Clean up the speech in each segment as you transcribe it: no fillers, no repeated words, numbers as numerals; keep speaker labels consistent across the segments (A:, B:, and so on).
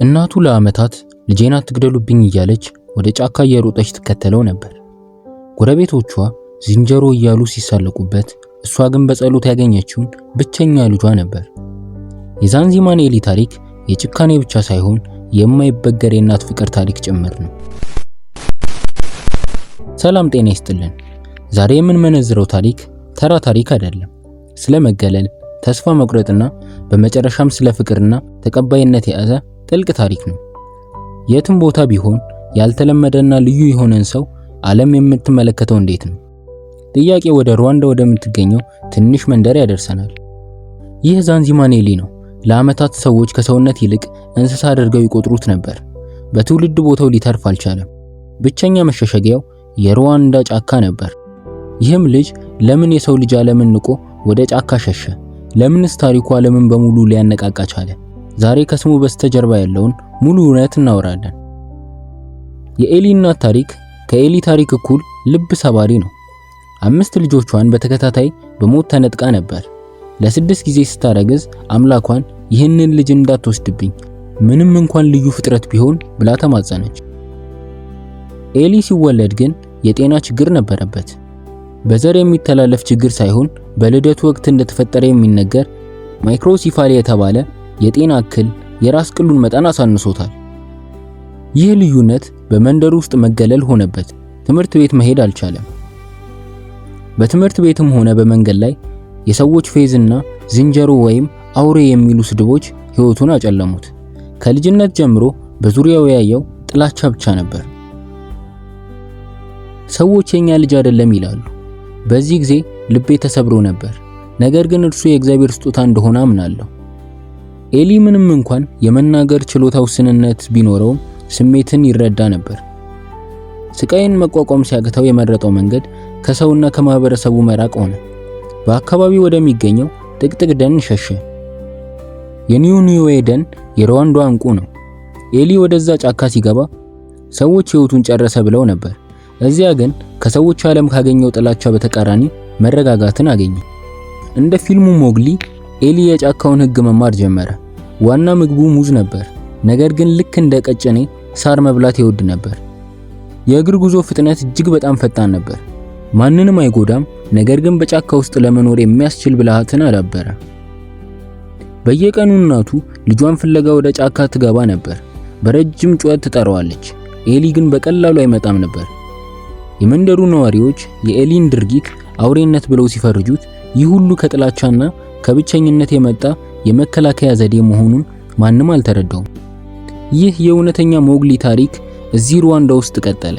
A: እናቱ ለዓመታት ልጄን አትግደሉብኝ እያለች ወደ ጫካ እየሮጠች ትከተለው ነበር። ጎረቤቶቿ ዝንጀሮ እያሉ ሲሳለቁበት፣ እሷ ግን በጸሎት ያገኘችውን ብቸኛ ልጇ ነበር። የዛንዚማኔሊ ታሪክ የጭካኔ ብቻ ሳይሆን የማይበገር የእናት ፍቅር ታሪክ ጭምር ነው። ሰላም ጤና ይስጥልን። ዛሬ የምንመነዝረው ታሪክ ተራ ታሪክ አይደለም። ስለ መገለል፣ ተስፋ መቁረጥና በመጨረሻም ስለ ፍቅርና ተቀባይነት የያዘ ጥልቅ ታሪክ ነው። የትም ቦታ ቢሆን ያልተለመደና ልዩ የሆነን ሰው ዓለም የምትመለከተው እንዴት ነው? ጥያቄ ወደ ሩዋንዳ ወደምትገኘው ትንሽ መንደር ያደርሰናል። ይህ ዛንዚማኔሊ ነው። ለዓመታት ሰዎች ከሰውነት ይልቅ እንስሳ አድርገው ይቆጥሩት ነበር። በትውልድ ቦታው ሊተርፍ አልቻለም። ብቸኛ መሸሸጊያው የሩዋንዳ ጫካ ነበር። ይህም ልጅ ለምን የሰው ልጅ ዓለምን ንቆ ወደ ጫካ ሸሸ? ለምንስ ታሪኩ ዓለምን በሙሉ ሊያነቃቃ ቻለ? ዛሬ ከስሙ በስተጀርባ ያለውን ሙሉ እውነት እናወራለን። የኤሊ እናት ታሪክ ከኤሊ ታሪክ እኩል ልብ ሰባሪ ነው። 5 ልጆቿን በተከታታይ በሞት ተነጥቃ ነበር። ለ6 ጊዜ ስታረግዝ አምላኳን ይህንን ልጅ እንዳትወስድብኝ ምንም እንኳን ልዩ ፍጥረት ቢሆን ብላ ተማጸነች። ኤሊ ሲወለድ ግን የጤና ችግር ነበረበት። በዘር የሚተላለፍ ችግር ሳይሆን በልደቱ ወቅት እንደተፈጠረ የሚነገር ማይክሮሲፋሊ የተባለ የጤና እክል የራስ ቅሉን መጠን አሳንሶታል። ይህ ልዩነት በመንደሩ ውስጥ መገለል ሆነበት። ትምህርት ቤት መሄድ አልቻለም። በትምህርት ቤትም ሆነ በመንገድ ላይ የሰዎች ፌዝና ዝንጀሮ ወይም አውሬ የሚሉ ስድቦች ሕይወቱን አጨለሙት። ከልጅነት ጀምሮ በዙሪያው ያየው ጥላቻ ብቻ ነበር። ሰዎች የኛ ልጅ አይደለም ይላሉ። በዚህ ጊዜ ልቤ ተሰብሮ ነበር። ነገር ግን እርሱ የእግዚአብሔር ስጦታ እንደሆነ አምናለሁ። ኤሊ ምንም እንኳን የመናገር ችሎታ ውስንነት ቢኖረውም ስሜትን ይረዳ ነበር። ስቃይን መቋቋም ሲያቅተው የመረጠው መንገድ ከሰውና ከማህበረሰቡ መራቅ ሆነ። በአካባቢው ወደሚገኘው ጥቅጥቅ ደን ሸሸ። የኒዩኒዌ ደን የሩዋንዳ እንቁ ነው። ኤሊ ወደዛ ጫካ ሲገባ ሰዎች ሕይወቱን ጨረሰ ብለው ነበር። እዚያ ግን ከሰዎች ዓለም ካገኘው ጥላቻ በተቃራኒ መረጋጋትን አገኘ። እንደ ፊልሙ ሞግሊ ኤሊ የጫካውን ሕግ መማር ጀመረ። ዋና ምግቡ ሙዝ ነበር። ነገር ግን ልክ እንደ ቀጭኔ ሳር መብላት ይወድ ነበር። የእግር ጉዞ ፍጥነት እጅግ በጣም ፈጣን ነበር። ማንንም አይጎዳም፣ ነገር ግን በጫካ ውስጥ ለመኖር የሚያስችል ብልሃትን አዳበረ። በየቀኑ እናቱ ልጇን ፍለጋ ወደ ጫካ ትገባ ነበር። በረጅም ጩኸት ትጠራዋለች። ኤሊ ግን በቀላሉ አይመጣም ነበር። የመንደሩ ነዋሪዎች የኤሊን ድርጊት አውሬነት ብለው ሲፈርጁት፣ ይህ ሁሉ ከጥላቻና ከብቸኝነት የመጣ የመከላከያ ዘዴ መሆኑን ማንም አልተረዳውም። ይህ የእውነተኛ ሞግሊ ታሪክ እዚህ ሩዋንዳ ውስጥ ቀጠለ።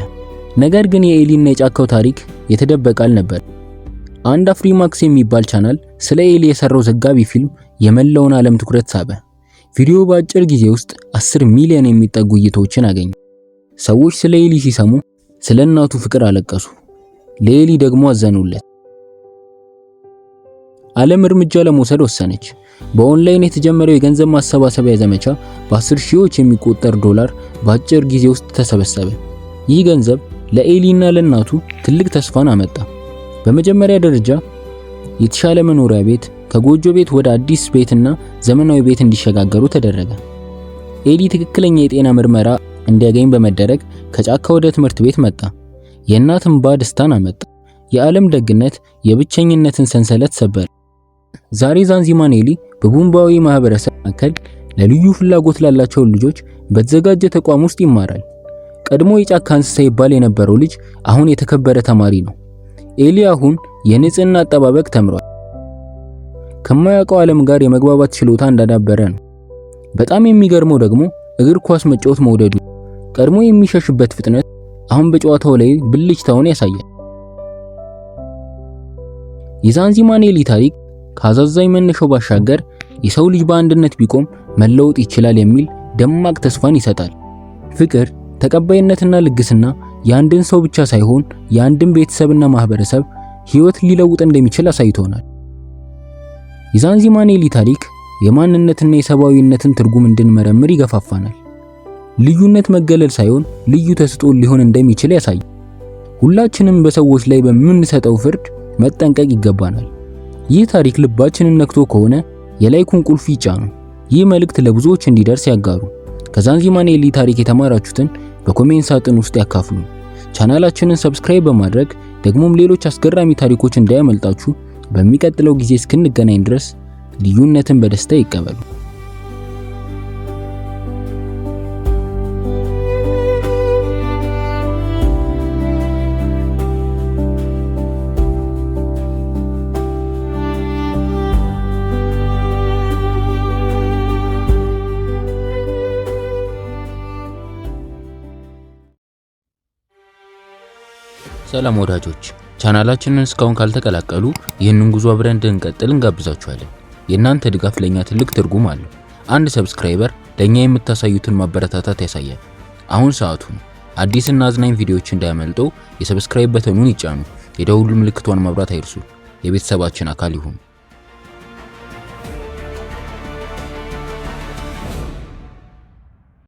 A: ነገር ግን የኤሊና የጫካው ታሪክ የተደበቀ አልነበር። አንድ አፍሪማክስ የሚባል ቻናል ስለ ኤሊ የሰራው ዘጋቢ ፊልም የመላውን ዓለም ትኩረት ሳበ። ቪዲዮ በአጭር ጊዜ ውስጥ 10 ሚሊዮን የሚጠጉ እይታዎችን አገኘ። ሰዎች ስለ ኤሊ ሲሰሙ ስለ እናቱ ፍቅር አለቀሱ፣ ለኤሊ ደግሞ አዘኑለት። ዓለም እርምጃ ለመውሰድ ወሰነች። በኦንላይን የተጀመረው የገንዘብ ማሰባሰቢያ ዘመቻ በ10 ሺዎች የሚቆጠር ዶላር በአጭር ጊዜ ውስጥ ተሰበሰበ። ይህ ገንዘብ ለኤሊና ለእናቱ ትልቅ ተስፋን አመጣ። በመጀመሪያ ደረጃ የተሻለ መኖሪያ ቤት ከጎጆ ቤት ወደ አዲስ ቤትና ዘመናዊ ቤት እንዲሸጋገሩ ተደረገ። ኤሊ ትክክለኛ የጤና ምርመራ እንዲያገኝ በመደረግ ከጫካ ወደ ትምህርት ቤት መጣ። የእናት እንባ ደስታን አመጣ። የዓለም ደግነት የብቸኝነትን ሰንሰለት ሰበረ። ዛሬ ዛንዚማኔሊ በቡምባዊ ማህበረሰብ መካከል ለልዩ ፍላጎት ላላቸው ልጆች በተዘጋጀ ተቋም ውስጥ ይማራል። ቀድሞ የጫካ እንስሳ ይባል የነበረው ልጅ አሁን የተከበረ ተማሪ ነው። ኤሊ አሁን የንጽህና አጠባበቅ ተምሯል። ከማያውቀው ዓለም ጋር የመግባባት ችሎታ እንዳዳበረ ነው። በጣም የሚገርመው ደግሞ እግር ኳስ መጫወት መውደዱ። ቀድሞ የሚሸሽበት ፍጥነት አሁን በጨዋታው ላይ ብልጭታውን ያሳያል። የዛንዚማኔሊ ታሪክ ከአዛዛኝ መነሻው ባሻገር የሰው ልጅ በአንድነት ቢቆም መለወጥ ይችላል የሚል ደማቅ ተስፋን ይሰጣል። ፍቅር፣ ተቀባይነትና ልግስና የአንድን ሰው ብቻ ሳይሆን የአንድን ቤተሰብና ማህበረሰብ ሕይወት ሊለውጥ እንደሚችል አሳይቶናል። የዛንዚማኔሊ ታሪክ የማንነትና የሰብአዊነትን ትርጉም እንድንመረምር ይገፋፋናል። ልዩነት መገለል ሳይሆን ልዩ ተስጦ ሊሆን እንደሚችል ያሳያል። ሁላችንም በሰዎች ላይ በምንሰጠው ፍርድ መጠንቀቅ ይገባናል። ይህ ታሪክ ልባችንን ነክቶ ከሆነ የላይኩን ቁልፍ ይጫኑ። ይህ መልእክት ለብዙዎች እንዲደርስ ያጋሩ። ከዛንዚማኔሊ ታሪክ የተማራችሁትን በኮሜንት ሳጥን ውስጥ ያካፍሉ። ቻናላችንን ሰብስክራይብ በማድረግ ደግሞም ሌሎች አስገራሚ ታሪኮች እንዳያመልጣችሁ በሚቀጥለው ጊዜ እስክንገናኝ ድረስ ልዩነትን በደስታ ይቀበሉ። ሰላም ወዳጆች፣ ቻናላችንን እስካሁን ካልተቀላቀሉ ይህንን ጉዞ አብረን እንድንቀጥል እንጋብዛችኋለን። የእናንተ ድጋፍ ለኛ ትልቅ ትርጉም አለው። አንድ ሰብስክራይበር ለኛ የምታሳዩትን ማበረታታት ያሳያል። አሁን ሰዓቱ ነው። አዲስና አዝናኝ ቪዲዮዎች እንዳያመልጠው የሰብስክራይብ በተኑን ይጫኑ። የደውል ምልክቷን ማብራት አይርሱ። የቤተሰባችን አካል ይሁኑ።